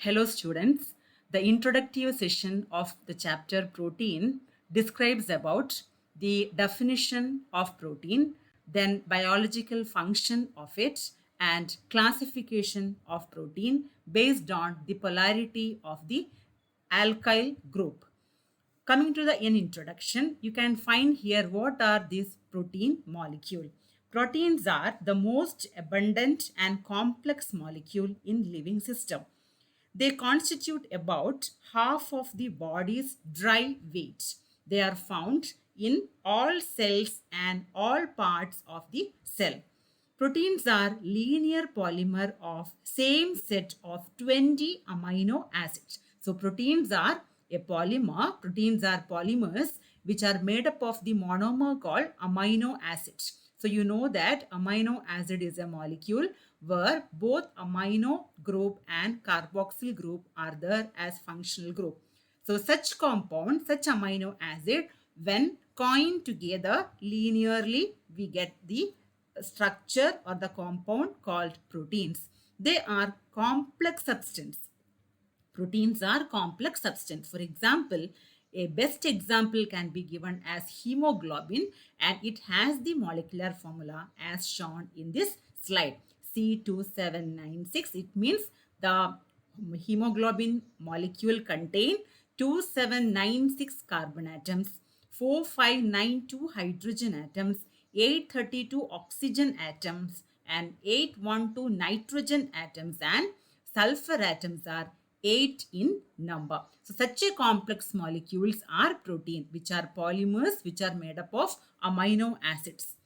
Hello students, the introductory session of the chapter protein describes about the definition of protein, then biological function of it and classification of protein based on the polarity of the alkyl group. Coming to the introduction, you can find here what are these protein molecule. Proteins are the most abundant and complex molecule in living system. They constitute about half of the body's dry weight. They are found in all cells and all parts of the cell. Proteins are linear polymer of same set of 20 amino acids. So proteins are a polymer. Proteins are polymers which are made up of the monomer called amino acids. So you know that amino acid is a molecule where both amino group and carboxyl group are there as functional group. So such compound, such amino acid, when coined together linearly, we get the structure or the compound called proteins. They are complex substance. Proteins are complex substance. For example, a best example can be given as hemoglobin, and it has the molecular formula as shown in this slide. C2796. It means the hemoglobin molecule contain 2796 carbon atoms, 4592 hydrogen atoms, 832 oxygen atoms, and 812 nitrogen atoms, and sulfur atoms are 8 in number. So such a complex molecules are protein, which are polymers which are made up of amino acids.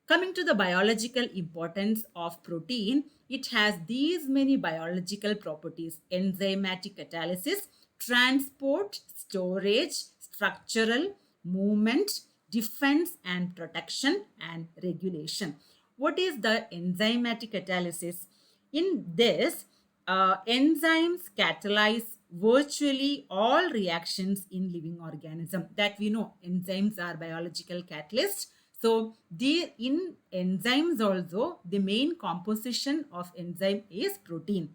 Coming to the biological importance of protein, it has these many biological properties: enzymatic catalysis, transport, storage, structural, movement, defense and protection, and regulation. What is the enzymatic catalysis? In this, enzymes catalyze virtually all reactions in living organism. That we know, enzymes are biological catalysts. So the in enzymes also, the main composition of enzyme is protein.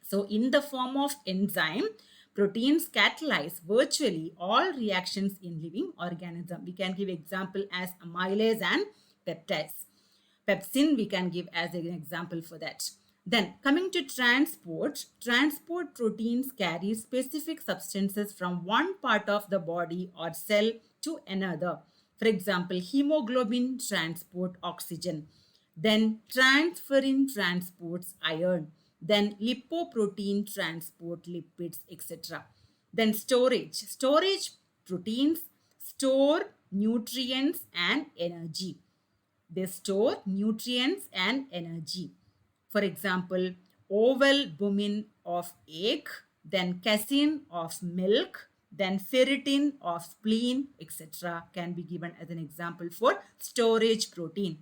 So in the form of enzyme, proteins catalyze virtually all reactions in living organism. We can give example as amylase and peptides. Pepsin we can give as an example for that. Then coming to transport, transport proteins carry specific substances from one part of the body or cell to another. For example, hemoglobin transport oxygen. Then transferrin transports iron. Then lipoprotein transport lipids, etc. Then storage. Storage proteins store nutrients and energy. They store nutrients and energy. For example, ovalbumin of egg, then casein of milk, then ferritin of spleen, etc. can be given as an example for storage protein.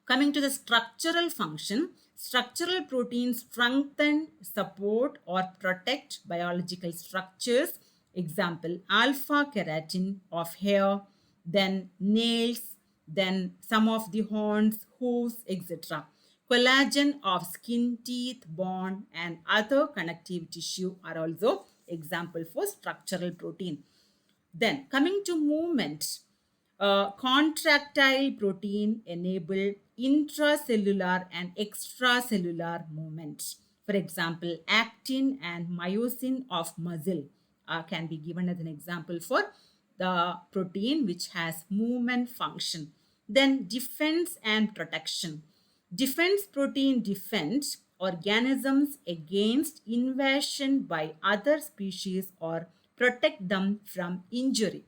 Coming to the structural function, structural proteins strengthen, support, or protect biological structures. Example, alpha keratin of hair, then nails, then some of the horns, hooves, etc. Collagen of skin, teeth, bone, and other connective tissue are also example for structural protein. Then coming to movement, contractile protein enable intracellular and extracellular movement. For example, actin and myosin of muscle can be given as an example for the protein which has movement function. Then defense and protection. Defense protein defends organisms against invasion by other species or protect them from injury.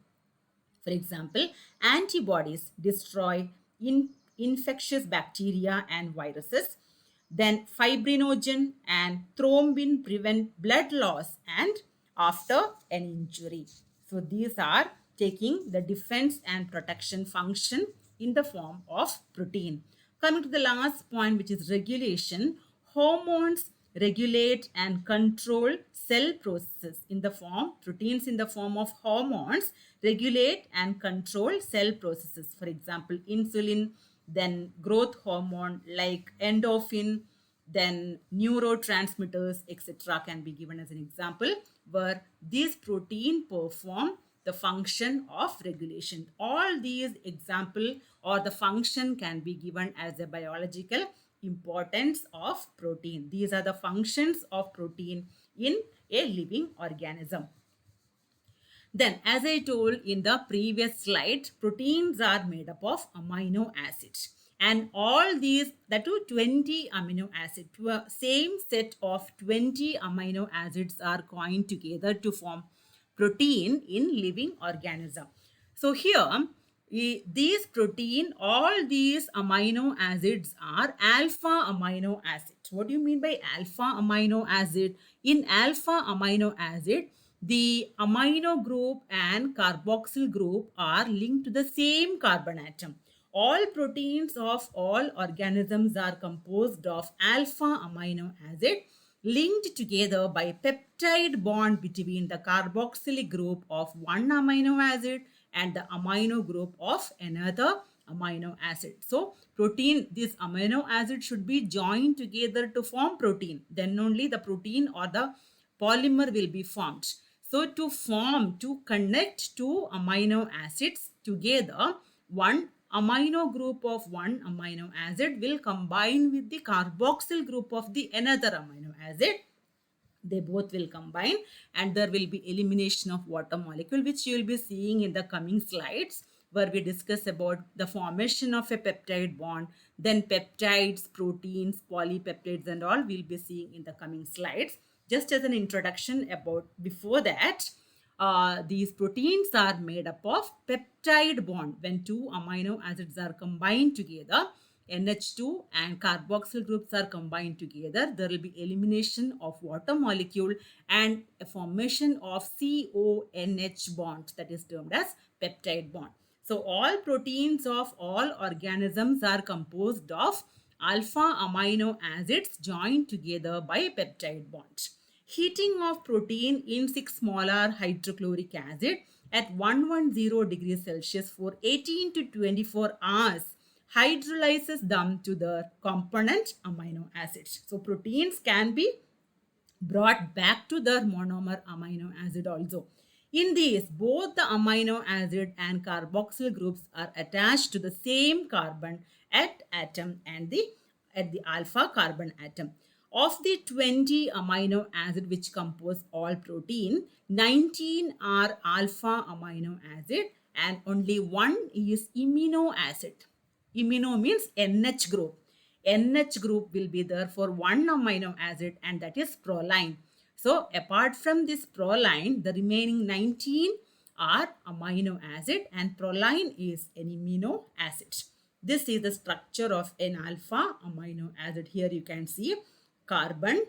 For example, antibodies destroy infectious bacteria and viruses. Then fibrinogen and thrombin prevent blood loss and after an injury. So these are taking the defense and protection function in the form of protein. Coming to the last point, which is regulation, hormones regulate and control cell processes in the form, proteins in the form of hormones regulate and control cell processes. For example, insulin, then growth hormone like endorphin, then neurotransmitters, etc. can be given as an example, where these protein perform the function of regulation. All these example or the function can be given as a biological importance of protein. These are the functions of protein in a living organism. Then, as I told in the previous slide, proteins are made up of amino acids. And all these, that too 20 amino acids, same set of 20 amino acids are coined together to form protein in living organism. So here, these protein, all these amino acids are alpha amino acids. What do you mean by alpha amino acid? In alpha amino acid, the amino group and carboxyl group are linked to the same carbon atom. All proteins of all organisms are composed of alpha amino acid linked together by peptide bond between the carboxylic group of one amino acid and the amino group of another amino acid. So protein, this amino acid should be joined together to form protein. Then only the protein or the polymer will be formed. So to connect two amino acids together, one amino group of one amino acid will combine with the carboxyl group of the another amino acid. They both will combine and there will be elimination of water molecule, which you will be seeing in the coming slides, where we discuss about the formation of a peptide bond, then peptides, proteins, polypeptides and all we'll be seeing in the coming slides. Just as an introduction about before that, these proteins are made up of peptide bond. When two amino acids are combined together, NH2 and carboxyl groups are combined together, there will be elimination of water molecule and a formation of CONH bond, that is termed as peptide bond. So all proteins of all organisms are composed of alpha amino acids joined together by peptide bonds. Heating of protein in 6 molar hydrochloric acid at 110 degrees Celsius for 18 to 24 hours hydrolyzes them to the component amino acids. So proteins can be brought back to their monomer amino acid also. In these, both the amino acid and carboxyl groups are attached to the same carbon at atom and at the alpha carbon atom. Of the 20 amino acid which compose all protein, 19 are alpha amino acid and only one is amino acid. Amino means NH group. NH group will be there for one amino acid and that is proline. So apart from this proline, the remaining 19 are amino acid and proline is an amino acid. This is the structure of an alpha amino acid. Here you can see carbon,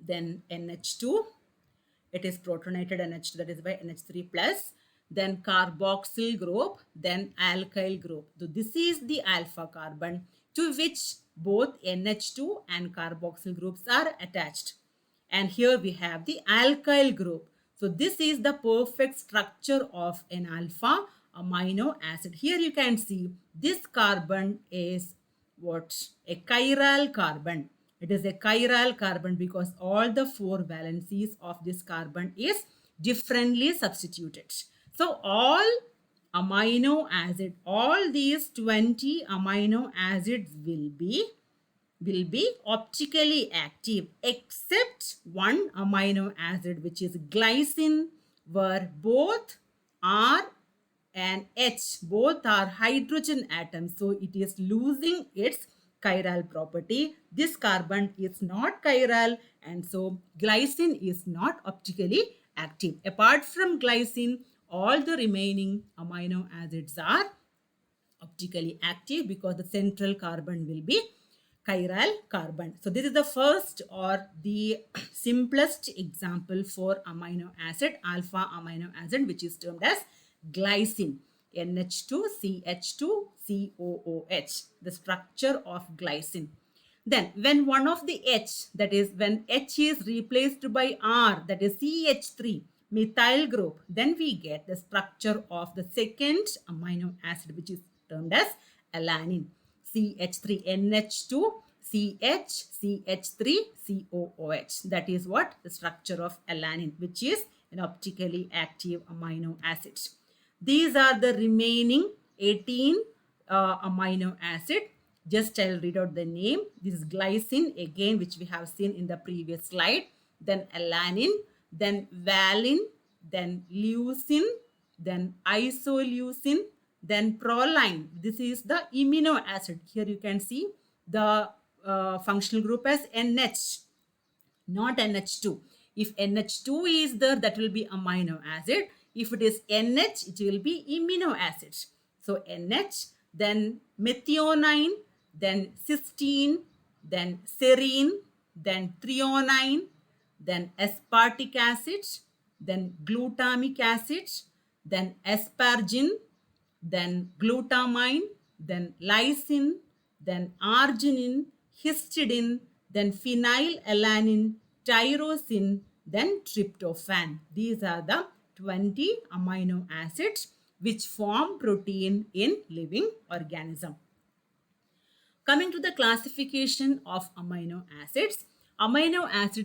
then NH2, it is protonated NH2, that is by NH3 plus, then carboxyl group, then alkyl group. So this is the alpha carbon to which both NH2 and carboxyl groups are attached. And here we have the alkyl group. So this is the perfect structure of an alpha amino acid. Here you can see this carbon is what? A chiral carbon. It is a chiral carbon because all the four valencies of this carbon is differently substituted. So all amino acid, all these 20 amino acids will be optically active except one amino acid, which is glycine, where both R and H, both are hydrogen atoms. So it is losing its chiral property. This carbon is not chiral and so glycine is not optically active. Apart from glycine, all the remaining amino acids are optically active because the central carbon will be chiral carbon. So this is the first or the simplest example for amino acid, alpha amino acid, which is termed as glycine. NH2CH2COOH, the structure of glycine. Then when one of the H, that is when H is replaced by R, that is CH3, methyl group, then we get the structure of the second amino acid, which is termed as alanine. CH3, NH2, CH, CH3, COOH. That is what the structure of alanine, which is an optically active amino acid. These are the remaining 18 amino acid. Just I'll read out the name. This is glycine again, which we have seen in the previous slide. Then alanine, then valine, then leucine, then isoleucine, then proline. This is the amino acid. Here you can see the functional group as NH, not NH2. If NH2 is there, that will be amino acid. If it is NH, it will be amino acid. So NH, then methionine, then cysteine, then serine, then threonine, then aspartic acid, then glutamic acid, then asparagine, then glutamine, then lysine, then arginine, histidine, then phenylalanine, tyrosine, then tryptophan. These are the 20 amino acids which form protein in living organism. Coming to the classification of amino acids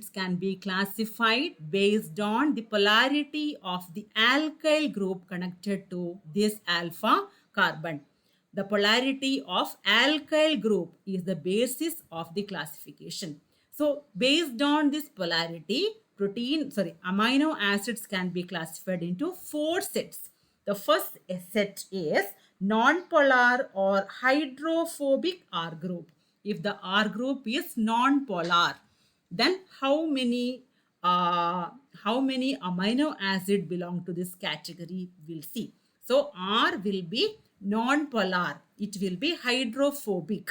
can be classified based on the polarity of the alkyl group connected to this alpha carbon. The polarity of alkyl group is the basis of the classification. So based on this polarity, amino acids can be classified into 4 sets. The first set is non-polar or hydrophobic R group. If the R group is non-polar, then how many amino acid belong to this category we'll see. So R will be non-polar. It will be hydrophobic.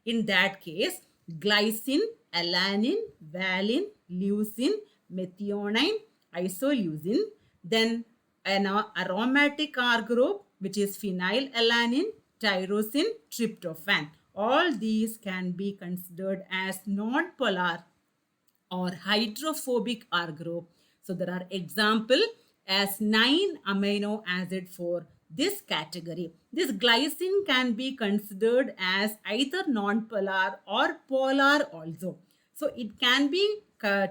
In that case, glycine, alanine, valine, leucine, methionine, isoleucine. Then an aromatic R group, which is phenylalanine, tyrosine, tryptophan. All these can be considered as non-polar or hydrophobic R group. So there are example as 9 amino acid for this category. This glycine can be considered as either non-polar or polar also. So it can be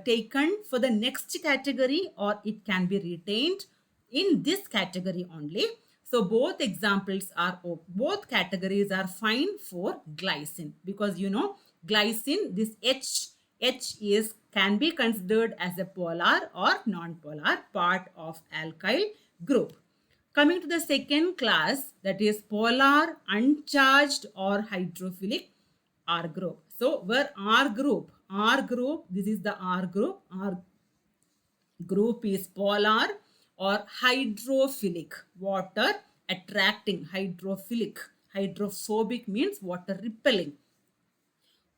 taken for the next category or it can be retained in this category only. So both both categories are fine for glycine, because you know glycine, this H can be considered as a polar or non-polar part of alkyl group. Coming to the second class, that is polar, uncharged or hydrophilic R group. So where R group, this is the R group. R group is polar or hydrophilic, water attracting, hydrophilic. Hydrophobic means water repelling.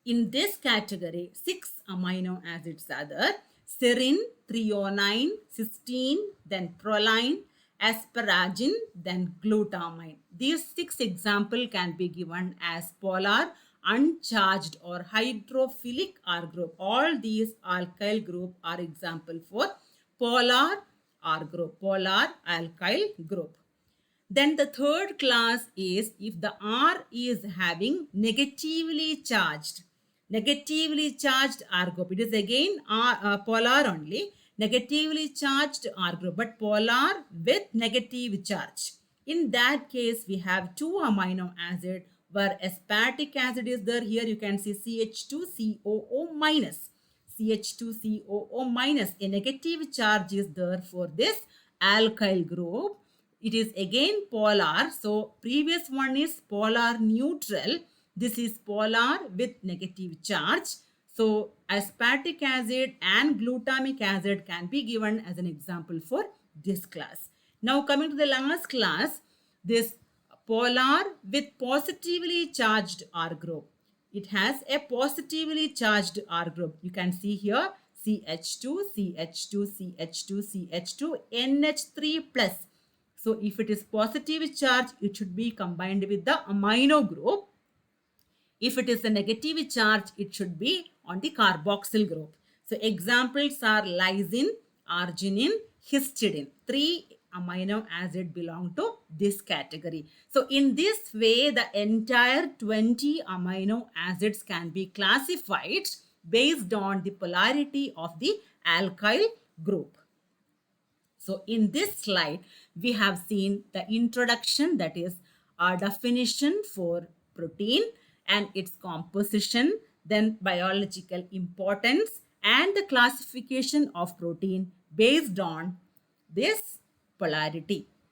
In this category, 6 amino acids are there: serine, threonine, cysteine, then proline, asparagine, then glutamine. These 6 examples can be given as polar, uncharged or hydrophilic R group. All these alkyl group are example for polar R group, polar alkyl group. Then the third class is if the R is having negatively charged R group. It is again polar only, negatively charged R group, but polar with negative charge. In that case, we have 2 amino acid where aspartic acid is there. Here you can see CH2COO minus. CH2COO minus. A negative charge is there for this alkyl group. It is again polar. So previous one is polar neutral. This is polar with negative charge. So aspartic acid and glutamic acid can be given as an example for this class. Now coming to the last class, this polar with positively charged R group. It has a positively charged R group. You can see here CH2, CH2, CH2, CH2, NH3 plus. So if it is positive charge, it should be combined with the amino group. If it is a negative charge, it should be on the carboxyl group. So examples are lysine, arginine, histidine. 3 amino acid belong to this category. So in this way, the entire 20 amino acids can be classified based on the polarity of the alkyl group. So in this slide, we have seen the introduction, that is our definition for protein and its composition, then biological importance and the classification of protein based on this polarity.